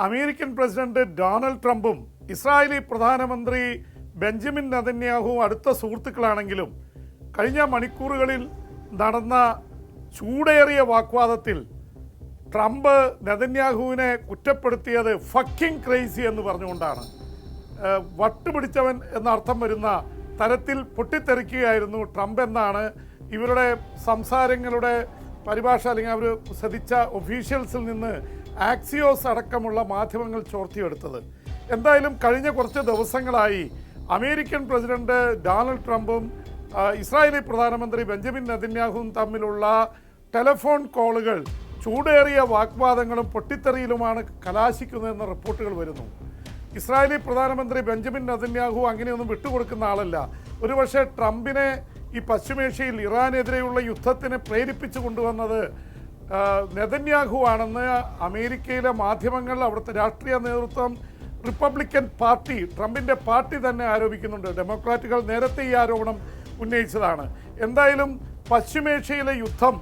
American president Donald ട്രംപും Israeli പ്രധാനമന്ത്രി Benjamin നെതന്യാഹുവും അടുത്ത സുഹൃത്തുക്കളാണെങ്കിലും കഴിഞ്ഞ മണിക്കൂറുകളിൽ നടന്ന ചൂടേറിയ വാഗ്വാദത്തിൽ ട്രംപ് നെതന്യാഹുവിനെ കുറ്റപ്പെടുത്തിയത് ഫക്കിംഗ് ക്രേസി എന്ന് പറഞ്ഞുകൊണ്ടാണ്. വട്ടുപിടിച്ചവൻ എന്നർത്ഥം വരുന്ന തരത്തിൽ പൊട്ടിത്തെറിക്കുകയായിരുന്നു ട്രംപ് എന്നാണ് ഇവരുടെ സംസാരങ്ങളുടെ പരിഭാഷ, അല്ലെങ്കിൽ അവർ ശ്രദ്ധിച്ച ഒഫീഷ്യൽസിൽ നിന്ന് ആക്സിയോസ് അടക്കമുള്ള മാധ്യമങ്ങൾ ചോർത്തിയെടുത്തത്. എന്തായാലും കഴിഞ്ഞ കുറച്ച് ദിവസങ്ങളായി അമേരിക്കൻ പ്രസിഡന്റ് ഡൊണാൾഡ് ട്രംപും ഇസ്രായേലി പ്രധാനമന്ത്രി ബെഞ്ചമിൻ നെതന്യാഹുവും തമ്മിലുള്ള ടെലിഫോൺ കോളുകൾ ചൂടേറിയ വാഗ്വാദങ്ങളും പൊട്ടിത്തെറിയിലുമാണ് കലാശിക്കുന്നതെന്ന റിപ്പോർട്ടുകൾ വരുന്നു. ഇസ്രായേലി പ്രധാനമന്ത്രി ബെഞ്ചമിൻ നെതന്യാഹു അങ്ങനെയൊന്നും വിട്ടുകൊടുക്കുന്ന ആളല്ല. ഒരുപക്ഷെ ട്രംപിനെ ഈ പശ്ചിമേഷ്യയിൽ ഇറാനെതിരെയുള്ള യുദ്ധത്തിന് പ്രേരിപ്പിച്ചു കൊണ്ടുവന്നത് നെതന്യാഹു ആണെന്ന് അമേരിക്കയിലെ മാധ്യമങ്ങൾ, അവിടുത്തെ രാഷ്ട്രീയ നേതൃത്വം, റിപ്പബ്ലിക്കൻ പാർട്ടി, ട്രംപിൻ്റെ പാർട്ടി തന്നെ ആരോപിക്കുന്നുണ്ട്. ഡെമോക്രാറ്റുകൾ നേരത്തെ ഈ ആരോപണം ഉന്നയിച്ചതാണ്. എന്തായാലും പശ്ചിമേഷ്യയിലെ യുദ്ധം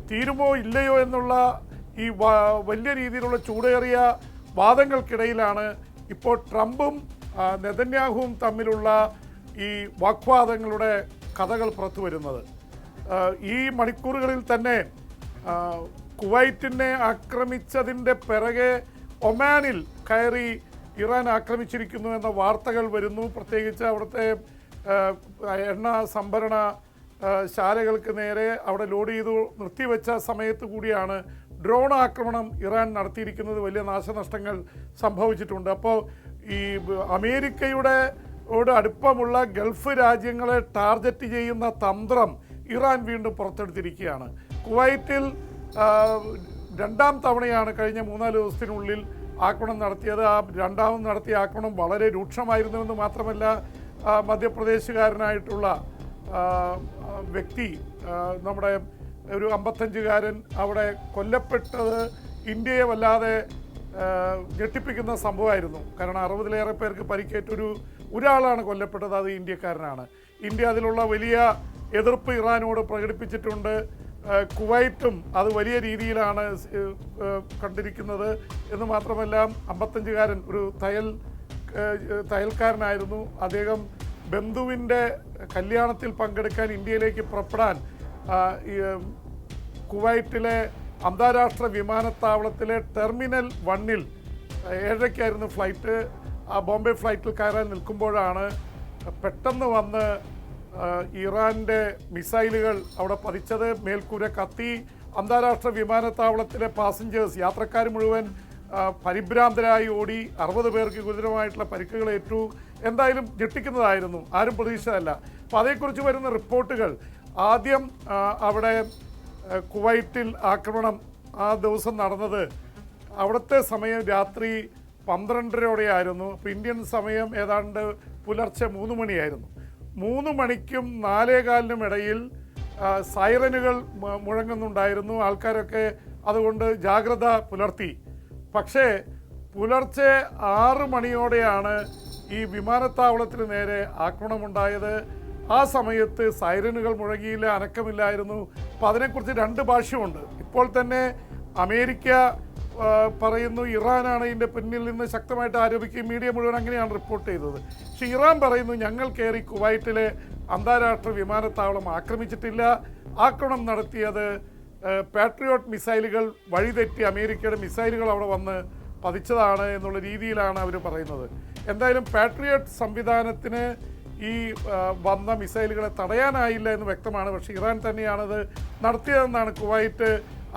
തീരുമോ ഇല്ലയോ എന്നുള്ള ഈ വലിയ രീതിയിലുള്ള ചൂടേറിയ വാദങ്ങൾക്കിടയിലാണ് ഇപ്പോൾ ട്രംപും നെതന്യാഹുവും തമ്മിലുള്ള ഈ വാഗ്വാദങ്ങളുടെ കഥകൾ പുറത്തു വരുന്നത്. ഈ മണിക്കൂറുകളിൽ തന്നെ കുവൈറ്റിനെ ആക്രമിച്ചതിൻ്റെ പിറകെ ഒമാനിൽ കയറി ഇറാൻ ആക്രമിച്ചിരിക്കുന്നു എന്ന വാർത്തകൾ വരുന്നു. പ്രത്യേകിച്ച് അവിടുത്തെ എണ്ണ സംഭരണ ശാലകൾക്ക് നേരെ അവിടെ ലോഡ് ചെയ്തു നിർത്തിവെച്ച സമയത്ത് കൂടിയാണ് ഡ്രോൺ ആക്രമണം ഇറാൻ നടത്തിയിരിക്കുന്നത്. വലിയ നാശനഷ്ടങ്ങൾ സംഭവിച്ചിട്ടുണ്ട്. അപ്പോൾ ഈ അമേരിക്കയുടെ അടുപ്പമുള്ള ഗൾഫ് രാജ്യങ്ങളെ ടാർഗറ്റ് ചെയ്യുന്ന തന്ത്രം ഇറാൻ വീണ്ടും പുറത്തെടുത്തിരിക്കുകയാണ്. കുവൈറ്റിൽ രണ്ടാം തവണയാണ് കഴിഞ്ഞ 3-4 ദിവസത്തിനുള്ളിൽ ആക്രമണം നടത്തിയത്. ആ രണ്ടാമത് നടത്തിയ ആക്രമണം വളരെ രൂക്ഷമായിരുന്നുവെന്ന് മാത്രമല്ല, മധ്യപ്രദേശുകാരനായിട്ടുള്ള വ്യക്തി, നമ്മുടെ ഒരു 55-കാരൻ അവിടെ കൊല്ലപ്പെട്ടത് ഇന്ത്യയെ വല്ലാതെ ഞെട്ടിപ്പിക്കുന്ന സംഭവമായിരുന്നു. കാരണം 60-ലേറെ പേർക്ക് പരിക്കേറ്റൊരു ഒരാളാണ് കൊല്ലപ്പെട്ടത്, അത് ഇന്ത്യക്കാരനാണ്. ഇന്ത്യ അതിലുള്ള വലിയ എതിർപ്പ് ഇറാനോട് പ്രകടിപ്പിച്ചിട്ടുണ്ട്. കുവൈറ്റും അത് വലിയ രീതിയിലാണ് കണ്ടിരിക്കുന്നത് എന്ന് മാത്രമല്ല, 55-കാരൻ ഒരു തയ്യൽക്കാരനായിരുന്നു. അദ്ദേഹം ബന്ധുവിൻ്റെ കല്യാണത്തിൽ പങ്കെടുക്കാൻ ഇന്ത്യയിലേക്ക് പുറപ്പെടാൻ കുവൈറ്റിലെ അന്താരാഷ്ട്ര വിമാനത്താവളത്തിലെ ടെർമിനൽ 1-ൽ 7:30 ഫ്ലൈറ്റ്. ആ ബോംബെ ഫ്ലൈറ്റിൽ കയറാൻ നിൽക്കുമ്പോഴാണ് പെട്ടെന്ന് വന്ന് ഇറാൻ്റെ മിസൈലുകൾ അവിടെ പതിച്ചത്. മേൽക്കൂര കത്തി. അന്താരാഷ്ട്ര വിമാനത്താവളത്തിലെ പാസഞ്ചേഴ്സ്, യാത്രക്കാർ മുഴുവൻ പരിഭ്രാന്തരായി ഓടി. 60 പേർക്ക് ഗുരുതരമായിട്ടുള്ള പരിക്കുകളേറ്റു. എന്തായാലും ഞെട്ടിക്കുന്നതായിരുന്നു, ആരും പ്രതീക്ഷിച്ചതല്ല. അപ്പോൾ അതേക്കുറിച്ച് വരുന്ന റിപ്പോർട്ടുകൾ, ആദ്യം അവിടെ കുവൈറ്റിൽ ആക്രമണം ആ ദിവസം നടന്നത് അവിടുത്തെ സമയം രാത്രി 12:30 അപ്പോൾ ഇന്ത്യൻ സമയം ഏതാണ്ട് പുലർച്ചെ 3 മണിയായിരുന്നു. 3 മണിക്കും 4:15 ഇടയിൽ സൈറനുകൾ മുഴങ്ങുന്നുണ്ടായിരുന്നു. ആൾക്കാരൊക്കെ അതുകൊണ്ട് ജാഗ്രത പുലർത്തി. പക്ഷേ പുലർച്ചെ 6 മണിയോടെയാണ് ഈ വിമാനത്താവളത്തിന് നേരെ ആക്രമണമുണ്ടായത്. ആ സമയത്ത് സൈറനുകൾ മുഴങ്ങിയില്ല, അനക്കമില്ലായിരുന്നു. അപ്പോൾ അതിനെക്കുറിച്ച് 2 ഭാഷ്യമുണ്ട്. ഇപ്പോൾ തന്നെ അമേരിക്ക പറയുന്നു ഇറാനാണ് ഇതിൻ്റെ പിന്നിൽ നിന്ന് ശക്തമായിട്ട് ആരോപിക്കുകയും മീഡിയ മുഴുവൻ അങ്ങനെയാണ് റിപ്പോർട്ട് ചെയ്തത്. പക്ഷേ ഇറാൻ പറയുന്നു ഞങ്ങൾ കയറി കുവൈറ്റിലെ അന്താരാഷ്ട്ര വിമാനത്താവളം ആക്രമിച്ചിട്ടില്ല. ആക്രമണം നടത്തിയത് പാട്രിയോട്ട് മിസൈലുകൾ വഴിതെറ്റി അമേരിക്കയുടെ മിസൈലുകൾ അവിടെ വന്ന് പതിച്ചതാണ് എന്നുള്ള രീതിയിലാണ് അവർ പറയുന്നത്. എന്തായാലും പാട്രിയോട്ട് സംവിധാനത്തിന് ഈ വന്ന മിസൈലുകളെ തടയാനായില്ല എന്ന് വ്യക്തമാണ്. പക്ഷേ ഇറാൻ തന്നെയാണത് നടത്തിയതെന്നാണ് കുവൈറ്റ്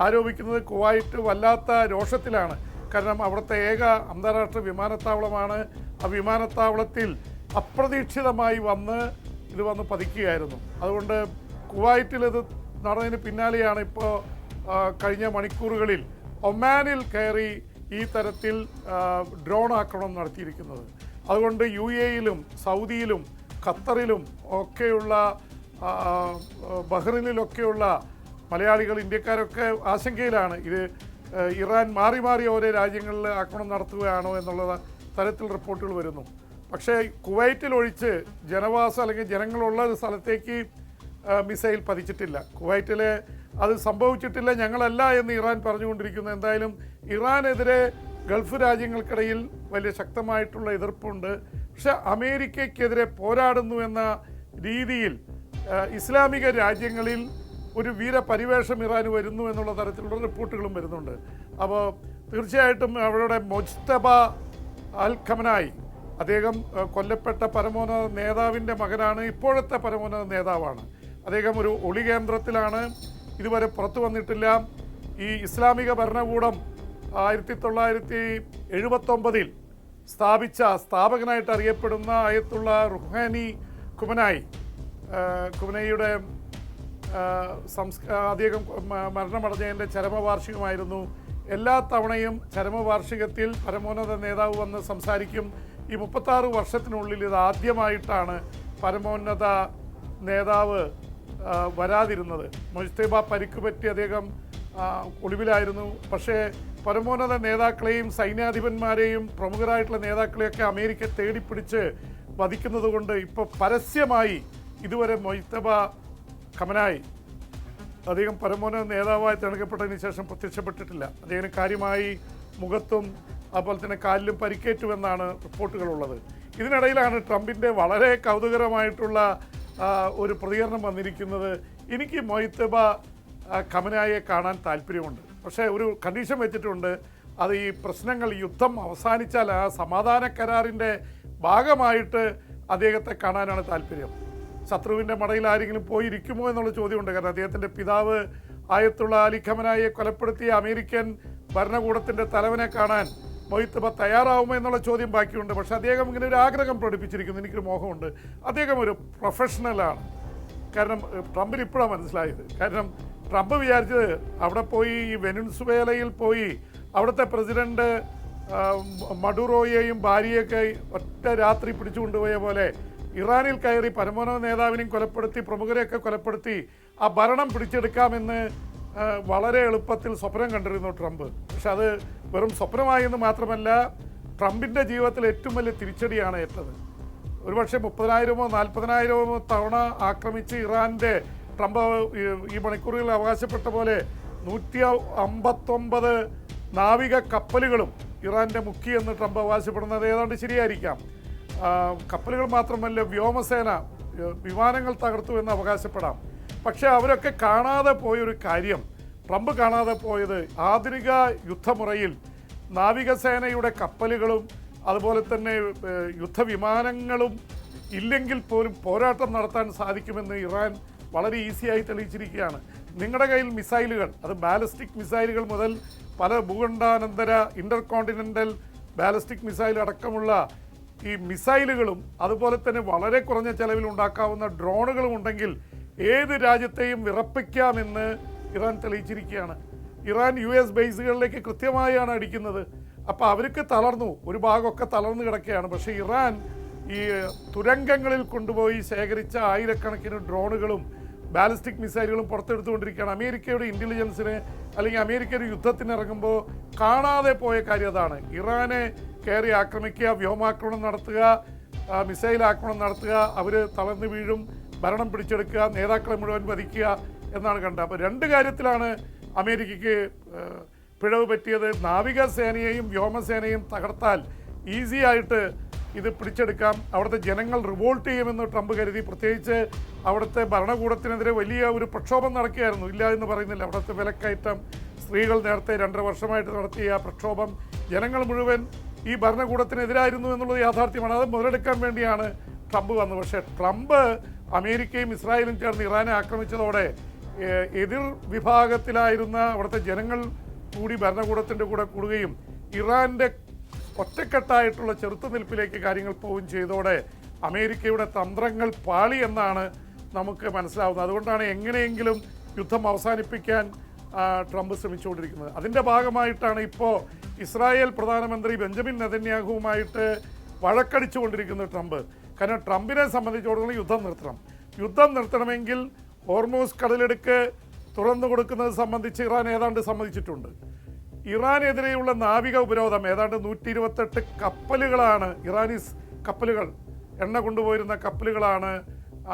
ആരോപിക്കുന്നത്. കുവൈറ്റ് വല്ലാത്ത രോഷത്തിലാണ്. കാരണം അവിടുത്തെ ഏക അന്താരാഷ്ട്ര വിമാനത്താവളമാണ്. ആ വിമാനത്താവളത്തിൽ അപ്രതീക്ഷിതമായി ഇത് വന്ന് പതിക്കുകയായിരുന്നു. അതുകൊണ്ട് കുവൈറ്റിൽ ഇത് നടന്നതിന് പിന്നാലെയാണ് ഇപ്പോൾ കഴിഞ്ഞ മണിക്കൂറുകളിൽ ഒമാനിൽ കയറി ഈ തരത്തിൽ ഡ്രോൺ ആക്രമണം നടത്തിയിരിക്കുന്നത്. അതുകൊണ്ട് UAE-യിലും സൗദിയിലും ഖത്തറിലും ഒക്കെയുള്ള ബഹ്റിനിലൊക്കെയുള്ള മലയാളികൾ, ഇന്ത്യക്കാരൊക്കെ ആശങ്കയിലാണ്. ഇത് ഇറാൻ മാറി മാറി ഓരോ രാജ്യങ്ങളിൽ ആക്രമണം നടത്തുകയാണോ എന്നുള്ള തരത്തിൽ റിപ്പോർട്ടുകൾ വരുന്നു. പക്ഷേ കുവൈറ്റിൽ ഒഴിച്ച് ജനവാസം അല്ലെങ്കിൽ ജനങ്ങളുള്ള ഒരു സ്ഥലത്തേക്ക് മിസൈൽ പതിച്ചിട്ടില്ല. കുവൈറ്റിലെ അത് സംഭവിച്ചിട്ടില്ല, ഞങ്ങളല്ല എന്ന് ഇറാൻ പറഞ്ഞുകൊണ്ടിരിക്കുന്നു. എന്തായാലും ഇറാനെതിരെ ഗൾഫ് രാജ്യങ്ങൾക്കിടയിൽ വലിയ ശക്തമായിട്ടുള്ള എതിർപ്പുണ്ട്. പക്ഷെ അമേരിക്കയ്ക്കെതിരെ പോരാടുന്നു എന്ന രീതിയിൽ ഇസ്ലാമിക രാജ്യങ്ങളിൽ ഒരു വീരപരിവേഷം ഇറാന് വരുന്നു എന്നുള്ള തരത്തിലുള്ള റിപ്പോർട്ടുകളും വരുന്നുണ്ട്. അപ്പോൾ തീർച്ചയായിട്ടും അവരുടെ മുജ്തബ അൽ ഖമനായി, അദ്ദേഹം കൊല്ലപ്പെട്ട പരമോന്നത നേതാവിൻ്റെ മകനാണ്, ഇപ്പോഴത്തെ പരമോന്നത നേതാവാണ്. അദ്ദേഹം ഒരു ഒളി കേന്ദ്രത്തിലാണ്, ഇതുവരെ പുറത്തു വന്നിട്ടില്ല. ഈ ഇസ്ലാമിക ഭരണകൂടം 1979 സ്ഥാപിച്ച സ്ഥാപകനായിട്ട് അറിയപ്പെടുന്ന അയത്തുള്ള റുഹാനി ഖുമനയുടെ അദ്ദേഹം മരണമടഞ്ഞതിൻ്റെ ചരമവാർഷികമായിരുന്നു. എല്ലാ തവണയും ചരമവാർഷികത്തിൽ പരമോന്നത നേതാവ് വന്ന് സംസാരിക്കും. ഈ 36 വർഷത്തിനുള്ളിൽ ഇത് ആദ്യമായിട്ടാണ് പരമോന്നത നേതാവ് വരാതിരുന്നത്. മുജ്തബ പരിക്ക് പറ്റി അദ്ദേഹം ഒളിവിലായിരുന്നു. പക്ഷേ പരമോന്നത നേതാക്കളെയും സൈന്യാധിപന്മാരെയും പ്രമുഖരായിട്ടുള്ള നേതാക്കളെയൊക്കെ അമേരിക്ക തേടിപ്പിടിച്ച് വധിക്കുന്നത് കൊണ്ട് ഇപ്പോൾ പരസ്യമായി ഇതുവരെ മുജ്തബ ഖമനായി അദ്ദേഹം പരമോന്നത നേതാവായി തിരഞ്ഞെടുക്കപ്പെട്ടതിന് ശേഷം പ്രത്യക്ഷപ്പെട്ടിട്ടില്ല. അദ്ദേഹത്തിന് കാര്യമായി മുഖത്തും അതുപോലെ തന്നെ കാലിലും പരിക്കേറ്റുവെന്നാണ് റിപ്പോർട്ടുകളുള്ളത്. ഇതിനിടയിലാണ് ട്രംപിൻ്റെ വളരെ കൗതുകരമായിട്ടുള്ള ഒരു പ്രതികരണം വന്നിരിക്കുന്നത്. എനിക്ക് മുജ്തബ ഖമനായെ കാണാൻ താല്പര്യമുണ്ട്, പക്ഷേ ഒരു കണ്ടീഷൻ വെച്ചിട്ടുണ്ട്. അത് ഈ പ്രശ്നങ്ങൾ, യുദ്ധം അവസാനിച്ചാൽ ആ സമാധാന കരാറിൻ്റെ ഭാഗമായിട്ട് അദ്ദേഹത്തെ കാണാനാണ് താല്പര്യം. ശത്രുവിൻ്റെ മടയിൽ ആരെങ്കിലും പോയിരിക്കുമോ എന്നുള്ള ചോദ്യമുണ്ട്. കാരണം അദ്ദേഹത്തിൻ്റെ പിതാവ് ആയത്തുള്ള അലി ഖമനായെ കൊലപ്പെടുത്തിയ അമേരിക്കൻ ഭരണകൂടത്തിൻ്റെ തലവനെ കാണാൻ മുജ്തബ തയ്യാറാവുമോ എന്നുള്ള ചോദ്യം ബാക്കിയുണ്ട്. പക്ഷേ അദ്ദേഹം ഇങ്ങനെ ഒരു ആഗ്രഹം പ്രകടിപ്പിച്ചിരിക്കുന്നു. എനിക്കൊരു മോഹമുണ്ട്. അദ്ദേഹം ഒരു പ്രൊഫഷണലാണ്. കാരണം ട്രംപിന് ഇപ്പോഴാണ് മനസ്സിലായത്. കാരണം ട്രംപ് വിചാരിച്ചത് അവിടെ പോയി ഈ വെനസ്വേലയിൽ പോയി അവിടുത്തെ പ്രസിഡന്റ് മഡുറോയെയും ഭാര്യയൊക്കെ ഒറ്റ രാത്രി പിടിച്ചുകൊണ്ടുപോയ പോലെ ഇറാനിൽ കയറി പരമോന്നത നേതാവിനെയും കൊലപ്പെടുത്തി, പ്രമുഖരെയൊക്കെ കൊലപ്പെടുത്തി ആ ഭരണം പിടിച്ചെടുക്കാമെന്ന് വളരെ എളുപ്പത്തിൽ സ്വപ്നം കണ്ടിരുന്നു ട്രംപ്. പക്ഷെ അത് വെറും സ്വപ്നമായെന്ന് മാത്രമല്ല, ട്രംപിൻ്റെ ജീവിതത്തിൽ ഏറ്റവും വലിയ തിരിച്ചടിയാണ് ഏറ്റത്. ഒരുപക്ഷെ 30,000-ഓ 40,000-ഓ തവണ ആക്രമിച്ച് ഇറാൻ്റെ ട്രംപ് ഈ മണിക്കൂറുകളിൽ അവകാശപ്പെട്ട പോലെ 159 നാവിക കപ്പലുകളും ഇറാൻ്റെ മുക്കിയെന്ന് ട്രംപ് അവകാശപ്പെടുന്നത് ഏതാണ്ട് ശരിയായിരിക്കാം. കപ്പലുകൾ മാത്രമല്ല, വ്യോമസേന വിമാനങ്ങൾ തകർത്തു എന്ന് അവകാശപ്പെടാം. പക്ഷേ അവരൊക്കെ കാണാതെ പോയൊരു കാര്യം, ട്രംപ് കാണാതെ പോയത് ആധുനിക യുദ്ധമുറയിൽ നാവികസേനയുടെ കപ്പലുകളും അതുപോലെ തന്നെ യുദ്ധവിമാനങ്ങളും ഇല്ലെങ്കിൽ പോലും പോരാട്ടം നടത്താൻ സാധിക്കുമെന്ന് ഇറാൻ വളരെ ഈസിയായി തെളിയിച്ചിരിക്കുകയാണ്. നിങ്ങളുടെ കയ്യിൽ മിസൈലുകൾ, അത് ബാലിസ്റ്റിക് മിസൈലുകൾ മുതൽ പല ഭൂഖണ്ഡാനന്തര ഇൻ്റർകോണ്ടിനെൻ്റൽ ബാലിസ്റ്റിക് മിസൈൽ അടക്കമുള്ള ഈ മിസൈലുകളും അതുപോലെ തന്നെ വളരെ കുറഞ്ഞ ചെലവിൽ ഉണ്ടാക്കാവുന്ന ഡ്രോണുകളും ഉണ്ടെങ്കിൽ ഏത് രാജ്യത്തെയും വിറപ്പിക്കാമെന്ന് ഇറാൻ തെളിയിച്ചിരിക്കുകയാണ്. ഇറാൻ US ബേസുകളിലേക്ക് കൃത്യമായാണ് അടിക്കുന്നത്. അപ്പോൾ അവർക്ക് തളർന്നു, ഒരു ഭാഗമൊക്കെ തളർന്നു കിടക്കുകയാണ്. പക്ഷേ ഇറാൻ ഈ തുരങ്കങ്ങളിൽ കൊണ്ടുപോയി ശേഖരിച്ച ആയിരക്കണക്കിന് ഡ്രോണുകളും ബാലിസ്റ്റിക് മിസൈലുകളും പുറത്തെടുത്തുകൊണ്ടിരിക്കുകയാണ്. അമേരിക്കയുടെ ഇൻ്റലിജൻസിന് അല്ലെങ്കിൽ അമേരിക്കയുടെ യുദ്ധത്തിനിറങ്ങുമ്പോൾ കാണാതെ പോയ കാര്യം അതാണ്. ഇറാനെ കയറി ആക്രമിക്കുക, വ്യോമാക്രമണം നടത്തുക, മിസൈൽ ആക്രമണം നടത്തുക, അവർ തളർന്നു വീഴും, ഭരണം പിടിച്ചെടുക്കുക, നേതാക്കളെ മുഴുവൻ വധിക്കുക എന്നാണ് കണ്ടത്. അപ്പോൾ രണ്ട് കാര്യത്തിലാണ് അമേരിക്കയ്ക്ക് പിഴവ് പറ്റിയത്. നാവികസേനയെയും വ്യോമസേനയും തകർത്താൽ ഈസി ആയിട്ട് ഇത് പിടിച്ചെടുക്കാം, അവിടുത്തെ ജനങ്ങൾ റിവോൾട്ട് ചെയ്യുമെന്ന് ട്രംപ് കരുതി. പ്രത്യേകിച്ച് അവിടുത്തെ ഭരണകൂടത്തിനെതിരെ വലിയ ഒരു പ്രക്ഷോഭം നടക്കുകയായിരുന്നു, ഇല്ല എന്ന് പറയുന്നില്ല. അവിടുത്തെ വിലക്കയറ്റം, സ്ത്രീകൾ നേരത്തെ 2.5 വർഷമായിട്ട് നടത്തിയ പ്രക്ഷോഭം, ജനങ്ങൾ മുഴുവൻ ഈ ഭരണകൂടത്തിനെതിരായിരുന്നു എന്നുള്ളത് യാഥാർത്ഥ്യമാണ്. അത് മുതലെടുക്കാൻ വേണ്ടിയാണ് ട്രംപ് വന്നത്. പക്ഷേ ട്രംപ് അമേരിക്കയും ഇസ്രായേലും ചേർന്ന് ഇറാനെ ആക്രമിച്ചതോടെ എതിർ വിഭാഗത്തിലായിരുന്ന അവിടുത്തെ ജനങ്ങൾ കൂടി ഭരണകൂടത്തിൻ്റെ കൂടെ കൂടുകയും ഇറാൻ്റെ ഒറ്റക്കെട്ടായിട്ടുള്ള ചെറുത്തുനിൽപ്പിലേക്ക് കാര്യങ്ങൾ പോവുകയും ചെയ്തതോടെ അമേരിക്കയുടെ തന്ത്രങ്ങൾ പാളി എന്നാണ് നമുക്ക് മനസ്സിലാവുന്നത്. അതുകൊണ്ടാണ് എങ്ങനെയെങ്കിലും യുദ്ധം അവസാനിപ്പിക്കാൻ ട്രംപ് ശ്രമിച്ചുകൊണ്ടിരിക്കുന്നത്. അതിൻ്റെ ഭാഗമായിട്ടാണ് ഇപ്പോൾ ഇസ്രായേൽ പ്രധാനമന്ത്രി ബെഞ്ചമിൻ നെതന്യാഹുവുമായിട്ട് വഴക്കടിച്ചുകൊണ്ടിരിക്കുന്നത് ട്രംപ്. കാരണം ട്രംപിനെ സംബന്ധിച്ചിടത്തോളം യുദ്ധം നിർത്തണമെങ്കിൽ ഹോർമൂസ് കടലിടുക്ക് തുറന്നു കൊടുക്കുന്നത് സംബന്ധിച്ച് ഇറാൻ ഏതാണ്ട് സമ്മതിച്ചിട്ടുണ്ട്. ഇറാനെതിരെയുള്ള നാവിക ഉപരോധം ഏതാണ്ട് 128 കപ്പലുകളാണ്, ഇറാനീസ് കപ്പലുകൾ, എണ്ണ കൊണ്ടുപോയിരുന്ന കപ്പലുകളാണ്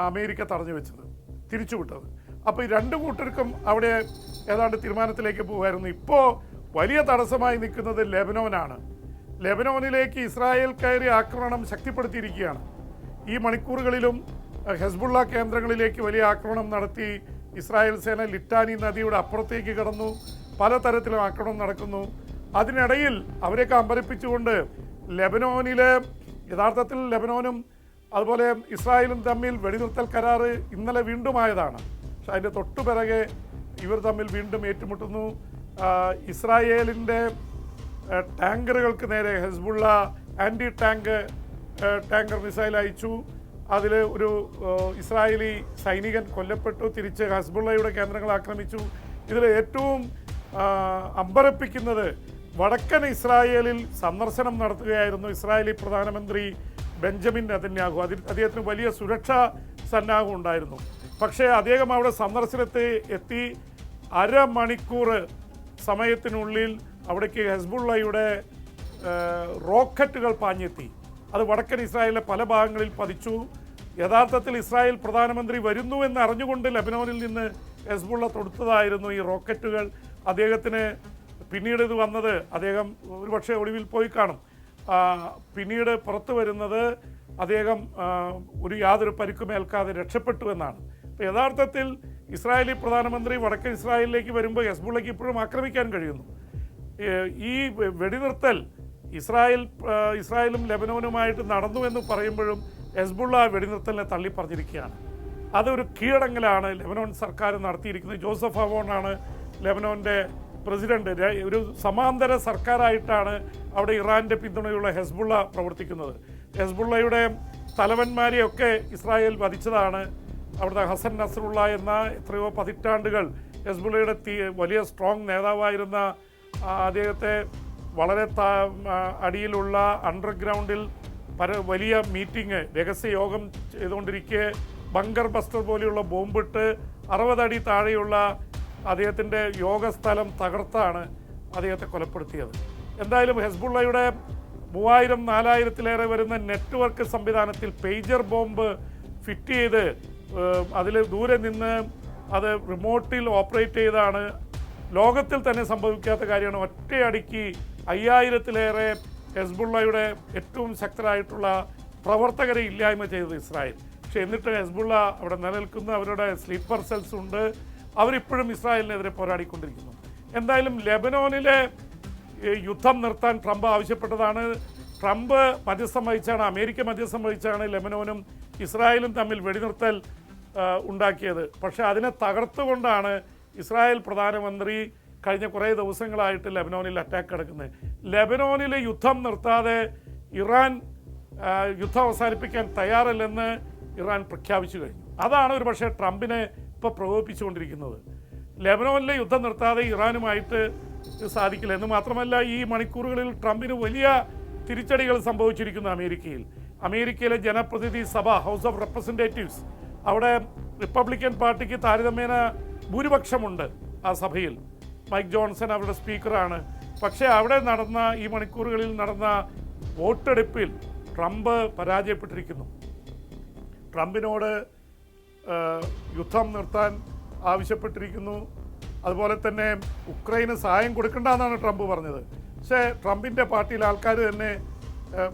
അമേരിക്ക തടഞ്ഞു വെച്ചത്, തിരിച്ചുവിട്ടത്. അപ്പോൾ ഈ രണ്ടു കൂട്ടർക്കും അവിടെ ഏതാണ്ട് തീരുമാനത്തിലേക്ക് പോകുമായിരുന്നു. ഇപ്പോൾ വലിയ തടസ്സമായി നിൽക്കുന്നത് ലെബനോനാണ്. ലെബനോനിലേക്ക് ഇസ്രായേൽ കയറി ആക്രമണം ശക്തിപ്പെടുത്തിയിരിക്കുകയാണ്. ഈ മണിക്കൂറുകളിലും ഹെസ്ബുള്ള കേന്ദ്രങ്ങളിലേക്ക് വലിയ ആക്രമണം നടത്തി ഇസ്രായേൽ സേന ലിറ്റാനി നദിയുടെ അപ്പുറത്തേക്ക് കടന്നു. പലതരത്തിലും ആക്രമണം നടക്കുന്നു. അതിനിടയിൽ അവരെയൊക്കെ അമ്പരപ്പിച്ചുകൊണ്ട് ലെബനോനിലെ യഥാർത്ഥത്തിൽ ലെബനോനും അതുപോലെ ഇസ്രായേലും തമ്മിൽ വെടിനിർത്തൽ കരാറ് ഇന്നലെ വീണ്ടും ആയതാണ്. പക്ഷെ അതിൻ്റെ തൊട്ടുപിറകെ ഇവർ തമ്മിൽ വീണ്ടും ഏറ്റുമുട്ടുന്നു. ഇസ്രായേലിൻ്റെ ടാങ്കറുകൾക്ക് നേരെ ഹെസ്ബുള്ള ആൻറ്റി ടാങ്കർ മിസൈൽ അയച്ചു. അതിൽ ഒരു ഇസ്രായേലി സൈനികൻ കൊല്ലപ്പെട്ടു. തിരിച്ച് ഹെസ്ബുള്ളയുടെ കേന്ദ്രങ്ങൾ ആക്രമിച്ചു. ഇതിൽ ഏറ്റവും അമ്പരപ്പിക്കുന്നത് വടക്കൻ ഇസ്രായേലിൽ സന്ദർശനം നടത്തുകയായിരുന്നു ഇസ്രായേലി പ്രധാനമന്ത്രി ബെഞ്ചമിൻ നെതന്യാഹു. അദ്ദേഹത്തിന് വലിയ സുരക്ഷാ സന്നാഹം ഉണ്ടായിരുന്നു. പക്ഷേ അദ്ദേഹം അവിടെ സന്ദർശനത്തിൽ എത്തി അരമണിക്കൂർ സമയത്തിനുള്ളിൽ അവിടേക്ക് ഹെസ്ബുള്ളയുടെ റോക്കറ്റുകൾ പാഞ്ഞെത്തി. അത് വടക്കൻ ഇസ്രായേലിലെ പല ഭാഗങ്ങളിൽ പതിച്ചു. യഥാർത്ഥത്തിൽ ഇസ്രായേൽ പ്രധാനമന്ത്രി വരുന്നു എന്ന് അറിഞ്ഞുകൊണ്ട് ലെബനോനിൽ നിന്ന് ഹെസ്ബുള്ള തൊടുത്തതായിരുന്നു ഈ റോക്കറ്റുകൾ. അദ്ദേഹത്തിന് പിന്നീട് ഇത് വന്നത്, അദ്ദേഹം ഒരുപക്ഷെ ഒളിവിൽ പോയി കാണും, പിന്നീട് പുറത്തു വരുന്നത് അദ്ദേഹം യാതൊരു പരിക്കുമേൽക്കാതെ രക്ഷപ്പെട്ടു എന്നാണ്. അപ്പോൾ യഥാർത്ഥത്തിൽ ഇസ്രായേലി പ്രധാനമന്ത്രി വടക്കൻ ഇസ്രായേലിലേക്ക് വരുമ്പോൾ ഹെസ്ബുള്ളയ്ക്ക് ഇപ്പോഴും ആക്രമിക്കാൻ കഴിയുന്നു. ഈ വെടിനിർത്തൽ ഇസ്രായേലും ലെബനോനുമായിട്ട് നടന്നു എന്ന് പറയുമ്പോഴും ഹെസ്ബുള്ള വെടിനിർത്തലിനെ തള്ളിപ്പറഞ്ഞിരിക്കുകയാണ്. അതൊരു കീഴടങ്ങലാണ് ലെബനോൻ സർക്കാർ നടത്തിയിരിക്കുന്നത്. ജോസഫ് അവോണാണ് ലെബനോൻ്റെ പ്രസിഡന്റ്. ഒരു സമാന്തര സർക്കാരായിട്ടാണ് അവിടെ ഇറാൻ്റെ പിന്തുണയുള്ള ഹെസ്ബുള്ള പ്രവർത്തിക്കുന്നത്. ഹെസ്ബുള്ളയുടെ തലവന്മാരെയൊക്കെ ഇസ്രായേൽ വധിച്ചതാണ്. അവിടുത്തെ ഹസൻ നസ്രുള്ള എന്ന എത്രയോ പതിറ്റാണ്ടുകൾ ഹെസ്ബുള്ളയുടെ വലിയ സ്ട്രോങ് നേതാവായിരുന്ന അദ്ദേഹത്തെ വളരെ അടിയിലുള്ള അണ്ടർഗ്രൗണ്ടിൽ വലിയ മീറ്റിംഗ്, രഹസ്യ യോഗം ചെയ്തുകൊണ്ടിരിക്കെ ബങ്കർ ബസ്റ്റർ പോലെയുള്ള ബോംബിട്ട് 60 അടി താഴെയുള്ള അദ്ദേഹത്തിൻ്റെ യോഗസ്ഥലം തകർത്താണ് അദ്ദേഹത്തെ കൊലപ്പെടുത്തിയത്. എന്തായാലും ഹെസ്ബുള്ളയുടെ 3000-4000-ലേറെ വരുന്ന നെറ്റ്വർക്ക് സംവിധാനത്തിൽ പേജർ ബോംബ് ഫിറ്റ് ചെയ്ത് അതിൽ ദൂരെ നിന്ന് അത് റിമോട്ടിൽ ഓപ്പറേറ്റ് ചെയ്താണ്. ലോകത്തിൽ തന്നെ സംഭവിക്കാത്ത കാര്യമാണ്. ഒറ്റയടിക്ക് 5000-ലേറെ ഹെസ്ബുള്ളയുടെ ഏറ്റവും ശക്തരായിട്ടുള്ള പ്രവർത്തകരെ ഇല്ലായ്മ ചെയ്തത് ഇസ്രായേൽ. പക്ഷേ എന്നിട്ട് ഹെസ്ബുള്ള അവിടെ നിലനിൽക്കുന്ന അവരുടെ സ്ലീപ്പർ സെൽസ് ഉണ്ട്. അവരിപ്പോഴും ഇസ്രായേലിനെതിരെ പോരാടിക്കൊണ്ടിരിക്കുന്നു. എന്തായാലും ലെബനോനിലെ യുദ്ധം നിർത്താൻ ട്രംപ് ആവശ്യപ്പെട്ടതാണ്. ട്രംപ് മധ്യസ്ഥം വഹിച്ചാണ്, അമേരിക്ക മധ്യസ്ഥം വഹിച്ചാണ് ലെബനോനും ഇസ്രായേലും തമ്മിൽ വെടിനിർത്തൽ ഉണ്ടാക്കിയത്. പക്ഷേ അതിനെ തകർത്തുകൊണ്ടാണ് ഇസ്രായേൽ പ്രധാനമന്ത്രി കഴിഞ്ഞ കുറേ ദിവസങ്ങളായിട്ട് ലെബനോനിൽ അറ്റാക്ക് നടക്കുന്നത്. ലെബനോനിലെ യുദ്ധം നിർത്താതെ ഇറാൻ യുദ്ധം അവസാനിപ്പിക്കാൻ തയ്യാറല്ലെന്ന് ഇറാൻ പ്രഖ്യാപിച്ചു കഴിഞ്ഞു. അതാണ് ഒരു പക്ഷേ ട്രംപിനെ ഇപ്പോൾ പ്രകോപിപ്പിച്ചുകൊണ്ടിരിക്കുന്നത്. ലെബനോനിലെ യുദ്ധം നിർത്താതെ ഇറാനുമായിട്ട് സാധിക്കില്ല എന്ന് മാത്രമല്ല, ഈ മണിക്കൂറുകളിൽ ട്രംപിന് വലിയ തിരിച്ചടികൾ സംഭവിച്ചിരിക്കുന്നു. അമേരിക്കയിലെ ജനപ്രതിനിധി സഭ, ഹൗസ് ഓഫ് റെപ്രസെൻറ്റേറ്റീവ്സ്, അവിടെ റിപ്പബ്ലിക്കൻ പാർട്ടിക്ക് താരതമ്യേന ഭൂരിപക്ഷമുണ്ട് ആ സഭയിൽ. മൈക്ക് ജോൺസൺ അവരുടെ സ്പീക്കറാണ്. പക്ഷേ അവിടെ ഈ മണിക്കൂറുകളിൽ നടന്ന വോട്ടെടുപ്പിൽ ട്രംപ് പരാജയപ്പെട്ടിരിക്കുന്നു. ട്രംപിനോട് യുദ്ധം നിർത്താൻ ആവശ്യപ്പെട്ടിരിക്കുന്നു. അതുപോലെ തന്നെ ഉക്രൈന് സഹായം കൊടുക്കണ്ടെന്നാണ് ട്രംപ് പറഞ്ഞത്. പക്ഷേ ട്രംപിൻ്റെ പാർട്ടിയിലെ ആൾക്കാർ തന്നെ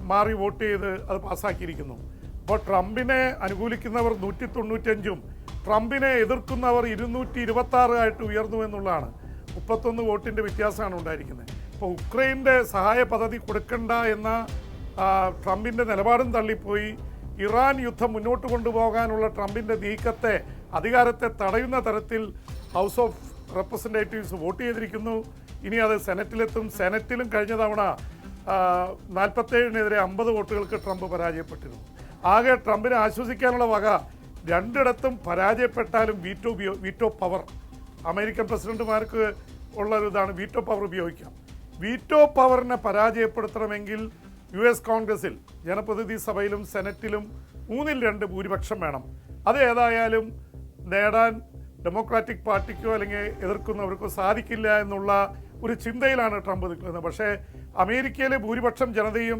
മാറി വോട്ട് ചെയ്ത് അത് പാസ്സാക്കിയിരിക്കുന്നു. അപ്പോൾ ട്രംപിനെ അനുകൂലിക്കുന്നവർ 195-ഉം ട്രംപിനെ എതിർക്കുന്നവർ 226 ആയിട്ട് ഉയർന്നു എന്നുള്ളതാണ്. 31 വോട്ടിൻ്റെ വ്യത്യാസമാണ് ഉണ്ടായിരിക്കുന്നത്. അപ്പോൾ ഉക്രൈൻ്റെ സഹായ പദ്ധതി കൊടുക്കണ്ട എന്ന ട്രംപിൻ്റെ നിലപാടും തള്ളിപ്പോയി. ഇറാൻ യുദ്ധം മുന്നോട്ട് കൊണ്ടുപോകാനുള്ള ട്രംപിൻ്റെ നീക്കത്തെ, അധികാരത്തെ തടയുന്ന തരത്തിൽ ഹൗസ് ഓഫ് റെപ്രസെൻറ്റേറ്റീവ്സ് വോട്ട് ചെയ്തിരിക്കുന്നു. ഇനി അത് സെനറ്റിലെത്തും. സെനറ്റിലും കഴിഞ്ഞ തവണ 47-നെതിരെ 50 വോട്ടുകൾക്ക് ട്രംപ് പരാജയപ്പെട്ടിരുന്നു. ആകെ ട്രംപിനെ ആശ്വസിക്കാനുള്ള വക, രണ്ടിടത്തും പരാജയപ്പെട്ടാലും വീറ്റോ പവർ, അമേരിക്കൻ പ്രസിഡന്റുമാർക്ക് ഉള്ളൊരിതാണ് വീറ്റോ പവർ ഉപയോഗിക്കാം. വീറ്റോ പവറിനെ പരാജയപ്പെടുത്തണമെങ്കിൽ US കോൺഗ്രസിൽ, ജനപ്രതിനിധി സഭയിലും സെനറ്റിലും 3-2 ഭൂരിപക്ഷം വേണം. അത് ഏതായാലും നേടാൻ ഡെമോക്രാറ്റിക് പാർട്ടിക്കോ അല്ലെങ്കിൽ എതിർക്കുന്നവർക്കോ സാധിക്കില്ല എന്നുള്ള ഒരു ചിന്തയിലാണ് ട്രംപ് നിൽക്കുന്നത്. പക്ഷേ അമേരിക്കയിലെ ഭൂരിപക്ഷം ജനതയും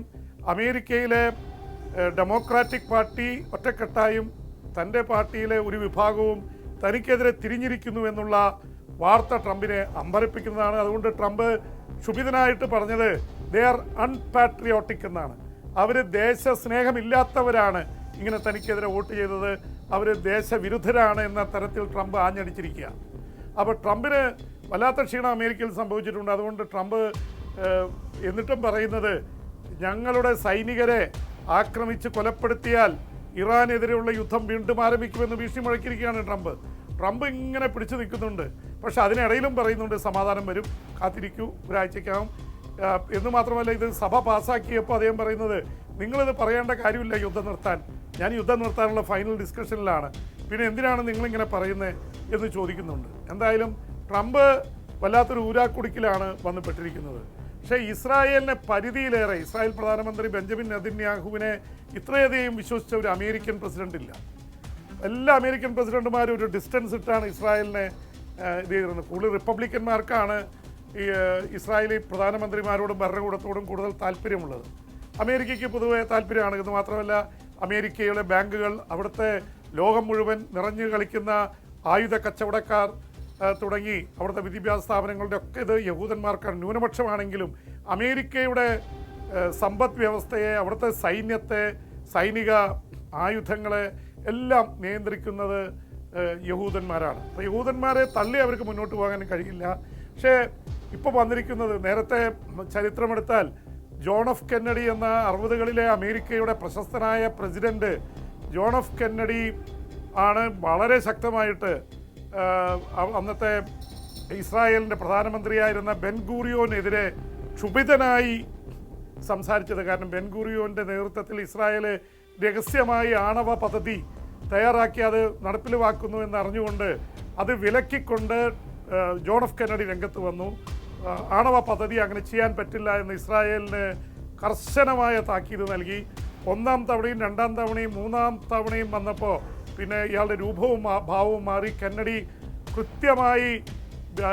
അമേരിക്കയിലെ ഡെമോക്രാറ്റിക് പാർട്ടി ഒറ്റക്കെട്ടായും തൻ്റെ പാർട്ടിയിലെ ഒരു വിഭാഗവും തനിക്കെതിരെ തിരിഞ്ഞിരിക്കുന്നു എന്നുള്ള വാർത്ത ട്രംപിനെ അമ്പരപ്പിക്കുന്നതാണ്. അതുകൊണ്ട് ട്രംപ് ക്ഷുഭിതനായിട്ട് പറഞ്ഞത് ദേ ആർ അൺപാട്രിയോട്ടിക് എന്നാണ്. അവർ ദേശസ്നേഹമില്ലാത്തവരാണ് ഇങ്ങനെ തനിക്കെതിരെ വോട്ട് ചെയ്തത്, അവർ ദേശവിരുദ്ധരാണ് എന്ന തരത്തിൽ ട്രംപ് ആഞ്ഞടിച്ചിരിക്കുക. അപ്പോൾ ട്രംപിന് വല്ലാത്ത ക്ഷീണം അമേരിക്കയിൽ സംഭവിച്ചിട്ടുണ്ട്. അതുകൊണ്ട് ട്രംപ് എന്നിട്ടും പറയുന്നത് ഞങ്ങളുടെ സൈനികരെ ആക്രമിച്ച് കൊലപ്പെടുത്തിയാൽ ഇറാനെതിരെയുള്ള യുദ്ധം വീണ്ടും ആരംഭിക്കുമെന്ന് ഭീഷണി മുഴക്കിയിരിക്കുകയാണ് ട്രംപ് ഇങ്ങനെ പിടിച്ചു നിൽക്കുന്നുണ്ട്. പക്ഷെ അതിനിടയിലും പറയുന്നുണ്ട് സമാധാനം വരും, കാത്തിരിക്കൂ, ഒരാഴ്ചയ്ക്കകം എന്ന് മാത്രമല്ല, ഇത് സഭ പാസ്സാക്കിയപ്പോൾ അദ്ദേഹം പറയുന്നത് നിങ്ങളിത് പറയേണ്ട കാര്യമില്ല യുദ്ധം നിർത്താൻ, ഞാൻ യുദ്ധം നിർത്താനുള്ള ഫൈനൽ ഡിസ്കഷനിലാണ്, പിന്നെ എന്തിനാണ് നിങ്ങളിങ്ങനെ പറയുന്നത് എന്ന് ചോദിക്കുന്നുണ്ട്. എന്തായാലും ട്രംപ് വല്ലാത്തൊരു ഊരാക്കുടുക്കിലാണ് വന്നുപെട്ടിരിക്കുന്നത്. പക്ഷേ ഇസ്രായേലിനെ പരിധിയിലേറെ ഇസ്രായേൽ പ്രധാനമന്ത്രി ബെഞ്ചമിൻ നെതന്യാഹുവിനെ ഇത്രയധികം വിശ്വസിച്ച ഒരു അമേരിക്കൻ പ്രസിഡന്റ് ഇല്ല. എല്ലാ അമേരിക്കൻ പ്രസിഡന്റുമാരും ഒരു ഡിസ്റ്റൻസ് ഇട്ടാണ് ഇസ്രായേലിനെ ഇത് ചെയ്യുന്നത്. കൂടുതൽ റിപ്പബ്ലിക്കന്മാർക്കാണ് ഈ ഇസ്രായേലി പ്രധാനമന്ത്രിമാരോടും ഭരണകൂടത്തോടും കൂടുതൽ താല്പര്യമുള്ളത്. അമേരിക്കയ്ക്ക് പൊതുവെ താല്പര്യമാണ്. ഇത് മാത്രമല്ല, അമേരിക്കയുടെ ബാങ്കുകൾ, അവിടുത്തെ ലോകം മുഴുവൻ നിറഞ്ഞു കളിക്കുന്ന ആയുധ കച്ചവടക്കാർ തുടങ്ങി അവിടുത്തെ വിദ്യാഭ്യാസ സ്ഥാപനങ്ങളുടെ ഒക്കെ ഇത് യഹൂദന്മാർക്കാണ്. ന്യൂനപക്ഷമാണെങ്കിലും അമേരിക്കയുടെ സമ്പദ് വ്യവസ്ഥയെ, അവിടുത്തെ സൈന്യത്തെ, സൈനിക ആയുധങ്ങളെ എല്ലാം നിയന്ത്രിക്കുന്നത് യഹൂദന്മാരാണ്. അപ്പോൾ യഹൂദന്മാരെ തള്ളി അവർക്ക് മുന്നോട്ട് പോകാൻ കഴിയില്ല. പക്ഷേ ഇപ്പോൾ വന്നിരിക്കുന്നത്, നേരത്തെ ചരിത്രമെടുത്താൽ ജോൺ എഫ് കെന്നഡി എന്ന 60കളിലെ അമേരിക്കയുടെ പ്രശസ്തനായ പ്രസിഡന്റ് ജോൺ എഫ് കെന്നഡി ആണ് വളരെ ശക്തമായിട്ട് അന്നത്തെ ഇസ്രായേലിൻ്റെ പ്രധാനമന്ത്രിയായിരുന്ന ബെൻ ഗൂറിയോനെതിരെ ക്ഷുഭിതനായി സംസാരിച്ചത്. കാരണം ബെൻ ഗൂറിയോൻ്റെ നേതൃത്വത്തിൽ ഇസ്രായേൽ രഹസ്യമായി ആണവ പദ്ധതി തയ്യാറാക്കി അത് നടപ്പിലാക്കുന്നു എന്നറിഞ്ഞുകൊണ്ട് അത് വിലക്കിക്കൊണ്ട് ജോൺ എഫ് കെന്നഡി രംഗത്ത് വന്നു. ആണവ പദ്ധതി അങ്ങനെ ചെയ്യാൻ പറ്റില്ല എന്ന് ഇസ്രായേലിന് കർശനമായ താക്കീത് നൽകി. 1ാം തവണയും 2ാം തവണയും 3ാം തവണയും വന്നപ്പോൾ പിന്നെ ഇയാളുടെ രൂപവും ഭാവവും മാറി. കെന്നഡി കൃത്യമായി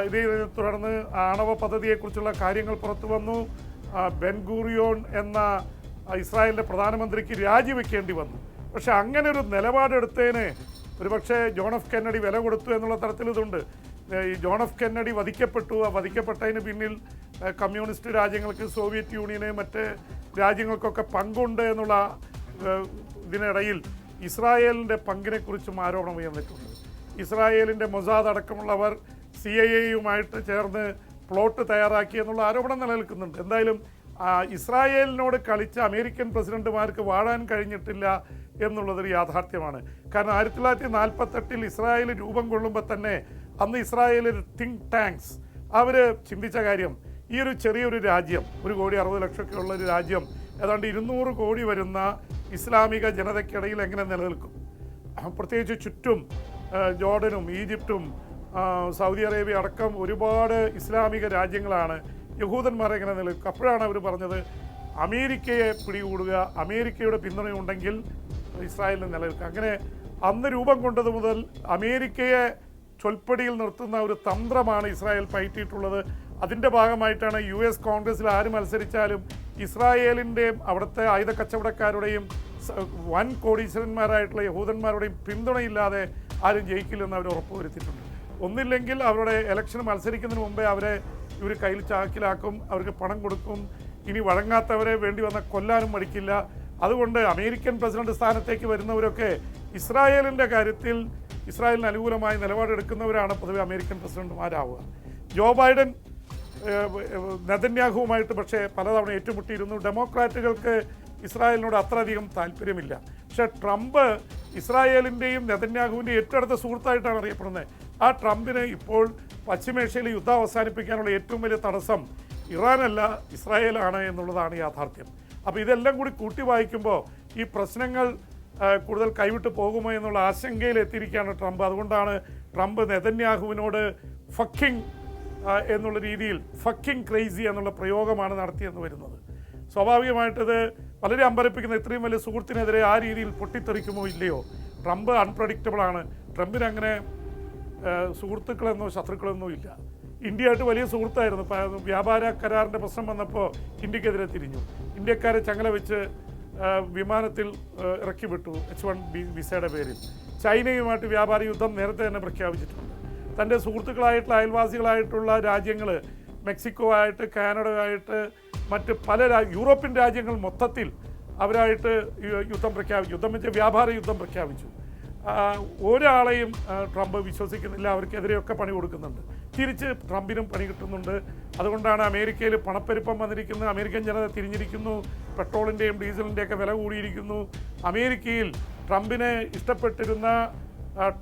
ഇതിനെ തുടർന്ന് ആണവ പദ്ധതിയെക്കുറിച്ചുള്ള കാര്യങ്ങൾ പുറത്തു വന്നു. ബെൻ ഗൂറിയോൺ എന്ന ഇസ്രായേലിൻ്റെ പ്രധാനമന്ത്രിക്ക് രാജിവെക്കേണ്ടി വന്നു. പക്ഷെ അങ്ങനെ ഒരു നിലപാടെടുത്തതിന് ഒരുപക്ഷെ ജോൺ എഫ് കെന്നഡി വില കൊടുത്തു എന്നുള്ള തരത്തിൽ ഇതുണ്ട്. ഈ ജോൺ എഫ് കെന്നഡി വധിക്കപ്പെട്ടു. ആ വധിക്കപ്പെട്ടതിന് പിന്നിൽ കമ്മ്യൂണിസ്റ്റ് രാജ്യങ്ങൾക്ക്, സോവിയറ്റ് യൂണിയന്, മറ്റ് രാജ്യങ്ങൾക്കൊക്കെ പങ്കുണ്ട് എന്നുള്ള ഇതിനിടയിൽ ഇസ്രായേലിൻ്റെ പങ്കിനെക്കുറിച്ചും ആരോപണം ഉയർന്നിട്ടുണ്ട്. ഇസ്രായേലിൻ്റെ മൊസാദ് അടക്കമുള്ളവർ CIA-യുമായിട്ട് ചേർന്ന് പ്ലോട്ട് തയ്യാറാക്കി എന്നുള്ള ആരോപണം നിലനിൽക്കുന്നുണ്ട്. എന്തായാലും ഇസ്രായേലിനോട് കളിച്ച അമേരിക്കൻ പ്രസിഡന്റുമാർക്ക് വാഴാൻ കഴിഞ്ഞിട്ടില്ല എന്നുള്ളതൊരു യാഥാർത്ഥ്യമാണ്. കാരണം 1948 ഇസ്രായേൽ രൂപം കൊള്ളുമ്പോൾ തന്നെ അന്ന് ഇസ്രായേലിൽ തിങ്ക് ടാങ്ക്സ് അവർ ചിന്തിച്ച കാര്യം, ഈ ഒരു ചെറിയൊരു രാജ്യം, 1,60,00,000 ഉള്ള ഒരു രാജ്യം, ഏതാണ്ട് 200 കോടി വരുന്ന ഇസ്ലാമിക ജനതയ്ക്കിടയിൽ എങ്ങനെ നിലനിൽക്കും? പ്രത്യേകിച്ച് ചുറ്റും ജോർഡനും ഈജിപ്തും സൗദി അറേബ്യ അടക്കം ഒരുപാട് ഇസ്ലാമിക രാജ്യങ്ങളാണ്. യഹൂദന്മാരെ എങ്ങനെ നിലനിൽക്കും? അപ്പോഴാണ് അവർ പറഞ്ഞത് അമേരിക്കയെ പിടികൂടുക, അമേരിക്കയുടെ പിന്തുണയുണ്ടെങ്കിൽ ഇസ്രായേലിന് നിലനിൽക്കുക. അങ്ങനെ അന്ന് രൂപം കൊണ്ടത് മുതൽ അമേരിക്കയെ ചൊൽപ്പടിയിൽ നിർത്തുന്ന ഒരു തന്ത്രമാണ് ഇസ്രായേൽ പയറ്റിയിട്ടുള്ളത്. അതിൻ്റെ ഭാഗമായിട്ടാണ് US കോൺഗ്രസ്സിൽ ആര് മത്സരിച്ചാലും ഇസ്രായേലിൻ്റെയും അവിടുത്തെ ആയുധ കച്ചവടക്കാരുടെയും വൻ കോടീശ്വരന്മാരായിട്ടുള്ള യഹൂദന്മാരുടെയും പിന്തുണയില്ലാതെ ആരും ജയിക്കില്ലെന്ന് അവർ ഉറപ്പുവരുത്തിയിട്ടുണ്ട്. ഒന്നില്ലെങ്കിൽ അവരുടെ ഇലക്ഷൻ മത്സരിക്കുന്നതിന് മുമ്പേ അവരെ ഇവർ കയ്യിൽ ചാക്കിലാക്കും, അവർക്ക് പണം കൊടുക്കും, ഇനി വഴങ്ങാത്തവരെ വേണ്ടി വന്ന കൊല്ലാനും മടിക്കില്ല. അതുകൊണ്ട് അമേരിക്കൻ പ്രസിഡന്റ് സ്ഥാനത്തേക്ക് വരുന്നവരൊക്കെ ഇസ്രായേലിൻ്റെ കാര്യത്തിൽ ഇസ്രായേലിന് അനുകൂലമായി നിലപാടെടുക്കുന്നവരാണ് പൊതുവെ അമേരിക്കൻ പ്രസിഡന്റുമാരാവുക. ജോ ബൈഡൻ നെതന്യാഹുവുമായിട്ട് പക്ഷേ പലതവണ ഏറ്റുമുട്ടിയിരുന്നു. ഡെമോക്രാറ്റുകൾക്ക് ഇസ്രായേലിനോട് അത്രയധികം താല്പര്യമില്ല. പക്ഷേ ട്രംപ് ഇസ്രായേലിൻ്റെയും നെതന്യാഹുവിൻ്റെയും ഏറ്റവും അടുത്ത സുഹൃത്തായിട്ടാണ് അറിയപ്പെടുന്നത്. ആ ട്രംപിന് ഇപ്പോൾ പശ്ചിമേഷ്യയിലെ യുദ്ധം അവസാനിപ്പിക്കാനുള്ള ഏറ്റവും വലിയ തടസ്സം ഇറാനല്ല, ഇസ്രായേലാണ് എന്നുള്ളതാണ് യാഥാർത്ഥ്യം. അപ്പോൾ ഇതെല്ലാം കൂടി കൂട്ടി വായിക്കുമ്പോൾ ഈ പ്രശ്നങ്ങൾ കൂടുതൽ കൈവിട്ട് പോകുമോ എന്നുള്ള ആശങ്കയിൽ എത്തിയിരിക്കുകയാണ് ട്രംപ്. അതുകൊണ്ടാണ് ട്രംപ് നെതന്യാഹുവിനോട് ഫക്കിംഗ് എന്നുള്ള രീതിയിൽ ഫക്കിംഗ് ക്രേസി എന്നുള്ള പ്രയോഗമാണ് നടത്തിയെന്ന് വരുന്നത്. സ്വാഭാവികമായിട്ടത് വളരെ അമ്പരപ്പിക്കുന്ന, ഇത്രയും വലിയ സുഹൃത്തിനെതിരെ ആ രീതിയിൽ പൊട്ടിത്തെറിക്കുമോ ഇല്ലയോ? ട്രംപ് അൺപ്രഡിക്റ്റബിളാണ്. ട്രംപിന് അങ്ങനെ സുഹൃത്തുക്കളെന്നോ ശത്രുക്കളെന്നോ ഇല്ല. ഇന്ത്യയായിട്ട് വലിയ സുഹൃത്തായിരുന്നു. വ്യാപാര കരാറിൻ്റെ പ്രശ്നം വന്നപ്പോൾ ഇന്ത്യക്കെതിരെ തിരിഞ്ഞു. ഇന്ത്യക്കാരെ ചങ്ങല വെച്ച് വിമാനത്തിൽ ഇറക്കി വിട്ടു H-1B വിസയുടെ പേരിൽ. ചൈനയുമായിട്ട് വ്യാപാര യുദ്ധം നേരത്തെ തന്നെ പ്രഖ്യാപിച്ചിട്ടുണ്ട്. തൻ്റെ സുഹൃത്തുക്കളായിട്ടുള്ള അയൽവാസികളായിട്ടുള്ള രാജ്യങ്ങൾ മെക്സിക്കോ ആയിട്ട്, കാനഡ ആയിട്ട്, മറ്റ് പല യൂറോപ്യൻ രാജ്യങ്ങൾ മൊത്തത്തിൽ അവരായിട്ട് യുദ്ധം വെച്ച് വ്യാപാര യുദ്ധം പ്രഖ്യാപിച്ചു. ഒരാളെയും ട്രംപ് വിശ്വസിക്കുന്നില്ല, അവർക്കെതിരെയൊക്കെ പണി കൊടുക്കുന്നുണ്ട്. തിരിച്ച് ട്രംപിനും പണി കിട്ടുന്നുണ്ട്. അതുകൊണ്ടാണ് അമേരിക്കയിൽ പണപ്പെരുപ്പം വന്നിരിക്കുന്നത്. അമേരിക്കൻ ജനത തിരിഞ്ഞിരിക്കുന്നു. പെട്രോളിൻ്റെയും ഡീസലിൻ്റെയൊക്കെ വില കൂടിയിരിക്കുന്നു. അമേരിക്കയിൽ ട്രംപിനെ ഇഷ്ടപ്പെട്ടിരുന്ന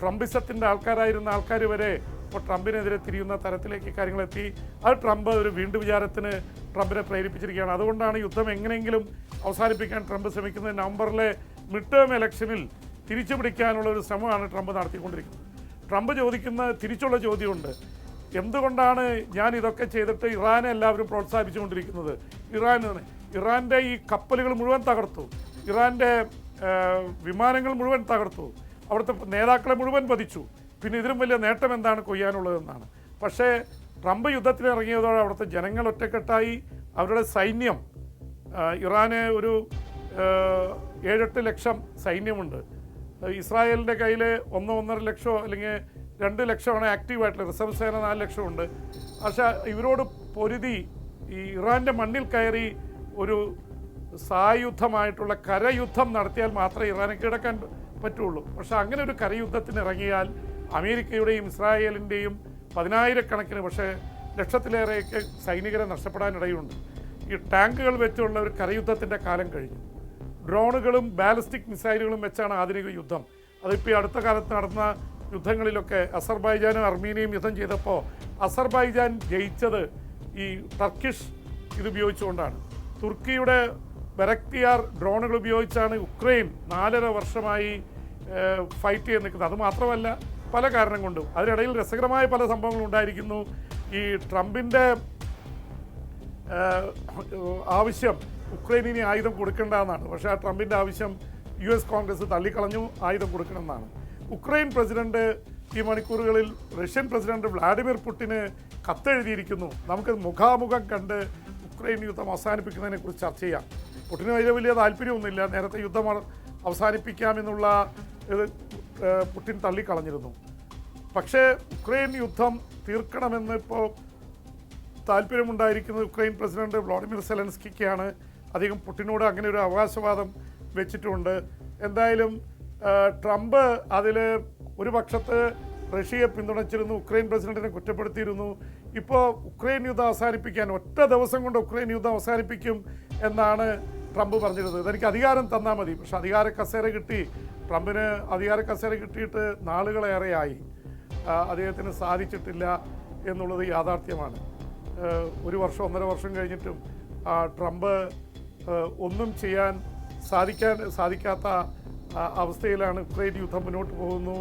ട്രംപിസത്തിൻ്റെ ആൾക്കാരായിരുന്ന ആൾക്കാർ വരെ ഇപ്പോൾ ട്രംപിനെതിരെ തിരിയുന്ന തരത്തിലേക്ക് കാര്യങ്ങളെത്തി. അത് ട്രംപ് ഒരു വീണ്ടും വിചാരത്തിന് ട്രംപിനെ പ്രേരിപ്പിച്ചിരിക്കുകയാണ്. അതുകൊണ്ടാണ് യുദ്ധം എങ്ങനെയെങ്കിലും അവസാനിപ്പിക്കാൻ ട്രംപ് ശ്രമിക്കുന്നത്. നവംബറിലെ മിഡ് ടേം ഇലക്ഷനിൽ തിരിച്ചു പിടിക്കാനുള്ള ഒരു ശ്രമമാണ് ട്രംപ് നടത്തിക്കൊണ്ടിരിക്കുന്നത്. ട്രംപ് ചോദിക്കുന്ന തിരിച്ചുള്ള ചോദ്യമുണ്ട്, എന്തുകൊണ്ടാണ് ഞാൻ ഇതൊക്കെ ചെയ്തിട്ട് ഇറാനെ എല്ലാവരും പ്രോത്സാഹിപ്പിച്ചുകൊണ്ടിരിക്കുന്നത്? ഇറാൻ്റെ ഈ കപ്പലുകൾ മുഴുവൻ തകർത്തു, ഇറാൻ്റെ വിമാനങ്ങൾ മുഴുവൻ തകർത്തു, അവിടുത്തെ നേതാക്കളെ മുഴുവൻ വധിച്ചു, പിന്നെ ഇതിലും വലിയ നേട്ടം എന്താണ് കൊയ്യാനുള്ളതെന്നാണ്. പക്ഷേ ട്രംപ് യുദ്ധത്തിന് ഇറങ്ങിയതോടെ അവിടുത്തെ ജനങ്ങൾ ഒറ്റക്കെട്ടായി. അവരുടെ സൈന്യം, ഇറാന് ഒരു 7-8 ലക്ഷം സൈന്യമുണ്ട്. ഇസ്രായേലിൻ്റെ കയ്യിൽ 1-1.5 ലക്ഷമോ അല്ലെങ്കിൽ 2 ലക്ഷമാണ് ആക്റ്റീവായിട്ടുള്ള, റിസർവ് സേന 4 ലക്ഷമുണ്ട്. പക്ഷേ ഇവരോട് പൊരുതി ഈ ഇറാൻ്റെ മണ്ണിൽ കയറി ഒരു സായുധമായിട്ടുള്ള കരയുദ്ധം നടത്തിയാൽ മാത്രമേ ഇറാനെ കീഴടക്കാൻ പറ്റുള്ളൂ. പക്ഷെ അങ്ങനെ ഒരു കരയുദ്ധത്തിന് ഇറങ്ങിയാൽ അമേരിക്കയുടെയും ഇസ്രായേലിൻ്റെയും 10,000-കണക്കിന്, പക്ഷേ ലക്ഷത്തിലേറെയൊക്കെ സൈനികരെ നഷ്ടപ്പെടാനിടയുണ്ട്. ഈ ടാങ്കുകൾ വെച്ചുള്ള ഒരു കരയുദ്ധത്തിൻ്റെ കാലം കഴിഞ്ഞു. ഡ്രോണുകളും ബാലിസ്റ്റിക് മിസൈലുകളും വെച്ചാണ് ആധുനിക യുദ്ധം. അതിപ്പോൾ ഈ അടുത്ത കാലത്ത് നടന്ന യുദ്ധങ്ങളിലൊക്കെ അസർബൈജാനും അർമീനിയയും യുദ്ധം ചെയ്തപ്പോൾ അസർബൈജാൻ ജയിച്ചത് ഈ ടർക്കിഷ് ഇതുപയോഗിച്ചുകൊണ്ടാണ്. തുർക്കിയുടെ ബെറക്തിയാർ ഡ്രോണുകൾ ഉപയോഗിച്ചാണ് ഉക്രൈൻ 4.5 വർഷമായി ഫൈറ്റ് ചെയ്ത് നിൽക്കുന്നത്. അതുമാത്രമല്ല, പല കാരണം കൊണ്ടും. അതിനിടയിൽ രസകരമായ പല സംഭവങ്ങളും ഉണ്ടായിരിക്കുന്നു. ഈ ട്രംപിൻ്റെ ആവശ്യം ഉക്രൈനിന് ആയുധം കൊടുക്കേണ്ടതെന്നാണ്. പക്ഷേ ആ ട്രംപിൻ്റെ ആവശ്യം US കോൺഗ്രസ് തള്ളിക്കളഞ്ഞു, ആയുധം കൊടുക്കണമെന്നാണ്. ഉക്രൈൻ പ്രസിഡന്റ് ഈ മണിക്കൂറുകളിൽ റഷ്യൻ പ്രസിഡന്റ് വ്ളാഡിമിർ പുടിന് കത്തെഴുതിയിരിക്കുന്നു. നമുക്ക് മുഖാമുഖം കണ്ട് ഉക്രൈൻ യുദ്ധം അവസാനിപ്പിക്കുന്നതിനെക്കുറിച്ച് ചർച്ച ചെയ്യാം. പുടിന് വലിയ താല്പര്യമൊന്നുമില്ല. നേരത്തെ യുദ്ധം അവസാനിപ്പിക്കാമെന്നുള്ള ഇത് പുടിൻ തള്ളിക്കളഞ്ഞിരുന്നു. പക്ഷേ ഉക്രൈൻ യുദ്ധം തീർക്കണമെന്ന് ഇപ്പോൾ താല്പര്യമുണ്ടായിരിക്കുന്നത് ഉക്രൈൻ പ്രസിഡന്റ് വ്ളാഡിമിർ സെലൻസ്കിക്കാണ്. അദ്ദേഹം പുടിനോട് അങ്ങനെ ഒരു അവകാശവാദം വെച്ചിട്ടുണ്ട്. എന്തായാലും ട്രംപ് അതിൽ ഒരു പക്ഷത്ത് റഷ്യയെ പിന്തുണച്ചിരുന്നു, ഉക്രൈൻ പ്രസിഡന്റിനെ കുറ്റപ്പെടുത്തിയിരുന്നു. ഇപ്പോൾ ഉക്രൈൻ യുദ്ധം അവസാനിപ്പിക്കാൻ ഒറ്റ ദിവസം കൊണ്ട് ഉക്രൈൻ യുദ്ധം അവസാനിപ്പിക്കും എന്നാണ് ട്രംപ് പറഞ്ഞിരുന്നത്. ഇതെനിക്ക് അധികാരം തന്നാൽ മതി. പക്ഷെ അധികാര കസേര കിട്ടി, ട്രംപിന് അധികാര കസേര കിട്ടിയിട്ട് നാളുകളേറെയായി. അദ്ദേഹത്തിന് സാധിച്ചിട്ടില്ല എന്നുള്ളത് യാഥാർത്ഥ്യമാണ്. 1 വർഷം 1.5 വർഷം കഴിഞ്ഞിട്ടും ട്രംപ് ഒന്നും ചെയ്യാൻ സാധിക്കാത്ത അവസ്ഥയിലാണ്. ഉക്രൈൻ യുദ്ധം മുന്നോട്ട് പോകുന്നു.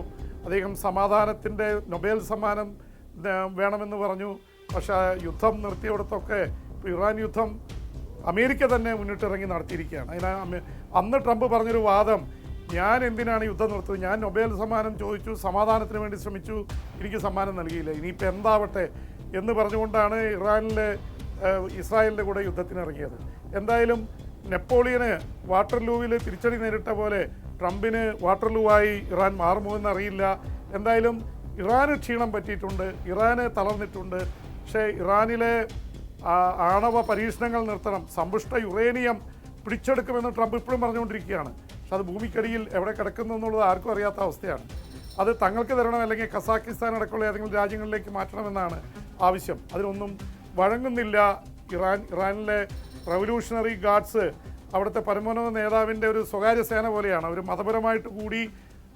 അദ്ദേഹം സമാധാനത്തിൻ്റെ നൊബേൽ സമ്മാനം വേണമെന്ന് പറഞ്ഞു. പക്ഷേ യുദ്ധം നിർത്തിയിടത്തൊക്കെ ഇപ്പോൾ ഇറാൻ യുദ്ധം അമേരിക്ക തന്നെ മുന്നിട്ടിറങ്ങി നടത്തിയിരിക്കുകയാണ്. അന്ന് ട്രംപ് പറഞ്ഞൊരു വാദം, ഞാൻ എന്തിനാണ് യുദ്ധം നിർത്തുന്നത്, ഞാൻ നൊബേൽ സമ്മാനം ചോദിച്ചു, സമാധാനത്തിന് വേണ്ടി ശ്രമിച്ചു, എനിക്ക് സമ്മാനം നൽകിയില്ല, ഇനിയിപ്പോൾ എന്താവട്ടെ എന്ന് പറഞ്ഞുകൊണ്ടാണ് ഇസ്രായേലിൻ്റെ കൂടെ യുദ്ധത്തിനിറങ്ങിയത്. എന്തായാലും നെപ്പോളിയന് വാട്ടർലൂവിൽ തിരിച്ചടി നേരിട്ട പോലെ ട്രംപിന് വാട്ടർലൂവായി ഇറാൻ മാറുമോ എന്നറിയില്ല. എന്തായാലും ഇറാന് ക്ഷീണം പറ്റിയിട്ടുണ്ട്, ഇറാന് തളർന്നിട്ടുണ്ട്. പക്ഷേ ഇറാനിലെ ആണവ പരീക്ഷണങ്ങൾ നിർത്തണം, സമ്പുഷ്ട യുറേനിയം പിടിച്ചെടുക്കുമെന്ന് ട്രംപ് ഇപ്പോഴും പറഞ്ഞുകൊണ്ടിരിക്കുകയാണ്. പക്ഷെ അത് ഭൂമിക്കടിയിൽ എവിടെ കിടക്കുന്നു എന്നുള്ളത് ആർക്കും അറിയാത്ത അവസ്ഥയാണ്. അത് തങ്ങൾക്ക് തരണം, അല്ലെങ്കിൽ കസാക്കിസ്ഥാൻ അടക്കമുള്ള ഏതെങ്കിലും രാജ്യങ്ങളിലേക്ക് മാറ്റണമെന്നാണ് ആവശ്യം. അതിനൊന്നും വഴങ്ങുന്നില്ല ഇറാനിലെ റവല്യൂഷണറി ഗാർഡ്സ് അവിടുത്തെ പരമോന്നത നേതാവിൻ്റെ ഒരു സ്വകാര്യ സേന പോലെയാണ്. അവർ മതപരമായിട്ട് കൂടി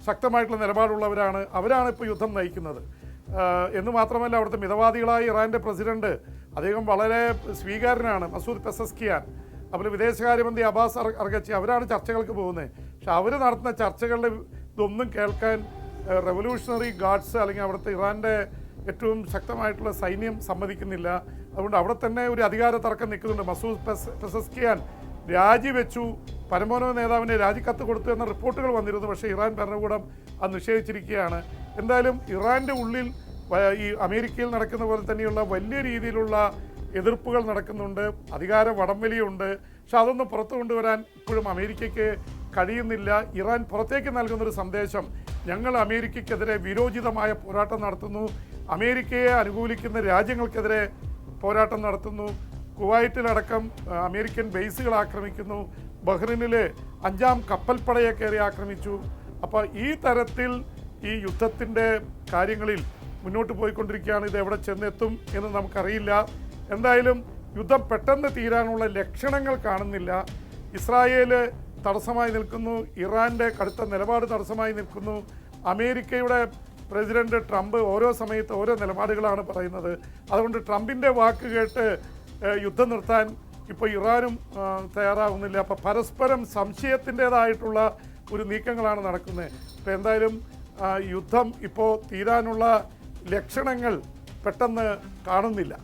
ശക്തമായിട്ടുള്ള നിലപാടുള്ളവരാണ്. അവരാണ് ഇപ്പോൾ യുദ്ധം നയിക്കുന്നത് എന്ന് മാത്രമല്ല, അവിടുത്തെ മിതവാദികളായ ഇറാൻ്റെ പ്രസിഡന്റ് അദ്ദേഹം വളരെ സ്വീകാര്യനാണ്, മസൂദ് പെസസ്കിയാൻ. അതുപോലെ വിദേശകാര്യമന്ത്രി അബ്ബാസ് അർഗച്ചി, അവരാണ് ചർച്ചകൾക്ക് പോകുന്നത്. പക്ഷെ അവർ നടത്തുന്ന ചർച്ചകളുടെ ഇതൊന്നും കേൾക്കാൻ റവല്യൂഷണറി ഗാർഡ്സ് അല്ലെങ്കിൽ അവിടുത്തെ ഇറാൻ്റെ ഏറ്റവും ശക്തമായിട്ടുള്ള സൈന്യം സമ്മതിക്കുന്നില്ല. അതുകൊണ്ട് അവിടെ തന്നെ ഒരു അധികാര തർക്കം നിൽക്കുന്നുണ്ട്. മസൂദ് പെസസ്കിയാൻ രാജിവെച്ചു, പരമോന്നത നേതാവിൻ്റെ രാജിക്കത്ത് കൊടുത്തു എന്ന റിപ്പോർട്ടുകൾ വന്നിരുന്നു. പക്ഷേ ഇറാൻ ഭരണകൂടം അത് നിഷേധിച്ചിരിക്കുകയാണ്. എന്തായാലും ഇറാൻ്റെ ഉള്ളിൽ ഈ അമേരിക്കയിൽ നടക്കുന്ന പോലെ തന്നെയുള്ള വലിയ രീതിയിലുള്ള എതിർപ്പുകൾ നടക്കുന്നുണ്ട്, അധികാര വടംവലിയുണ്ട്. പക്ഷെ അതൊന്നും പുറത്തു കൊണ്ടുവരാൻ ഇപ്പോഴും അമേരിക്കയ്ക്ക് കഴിയുന്നില്ല. ഇറാൻ പുറത്തേക്ക് നൽകുന്നൊരു സന്ദേശം, ഞങ്ങൾ അമേരിക്കയ്ക്കെതിരെ വിരോചിതമായ പോരാട്ടം നടത്തുന്നു, അമേരിക്കയെ അനുകൂലിക്കുന്ന രാജ്യങ്ങൾക്കെതിരെ പോരാട്ടം നടത്തുന്നു. കുവൈറ്റിലടക്കം അമേരിക്കൻ ബേസുകൾ ആക്രമിക്കുന്നു. ബഹ്റിനിൽ 5ാം കപ്പൽപ്പടയെ കയറി ആക്രമിച്ചു. അപ്പോൾ ഈ തരത്തിൽ ഈ യുദ്ധത്തിൻ്റെ കാര്യങ്ങളിൽ മുന്നോട്ട് പോയിക്കൊണ്ടിരിക്കുകയാണ്. ഇത് എവിടെ ചെന്നെത്തും എന്ന് നമുക്കറിയില്ല. എന്തായാലും യുദ്ധം പെട്ടെന്ന് തീരാനുള്ള ലക്ഷണങ്ങൾ കാണുന്നില്ല. ഇസ്രായേൽ തടസ്സമായി നിൽക്കുന്നു, ഇറാൻ്റെ കടുത്ത നിലപാട് തടസ്സമായി നിൽക്കുന്നു. അമേരിക്കയുടെ പ്രസിഡന്റ് ട്രംപ് ഓരോ സമയത്ത് ഓരോ നിലപാടുകളാണ് പറയുന്നത്. അതുകൊണ്ട് ട്രംപിൻ്റെ വാക്ക് കേട്ട് യുദ്ധം നിർത്താൻ ഇപ്പോൾ ഇറാനും തയ്യാറാവുന്നില്ല. അപ്പോൾ പരസ്പരം സംശയത്തിൻ്റേതായിട്ടുള്ള ഒരു നീക്കങ്ങളാണ് നടക്കുന്നത്. അപ്പോൾ എന്തായാലും യുദ്ധം ഇപ്പോൾ തീരാനുള്ള ലക്ഷണങ്ങൾ പെട്ടെന്ന് കാണുന്നില്ല.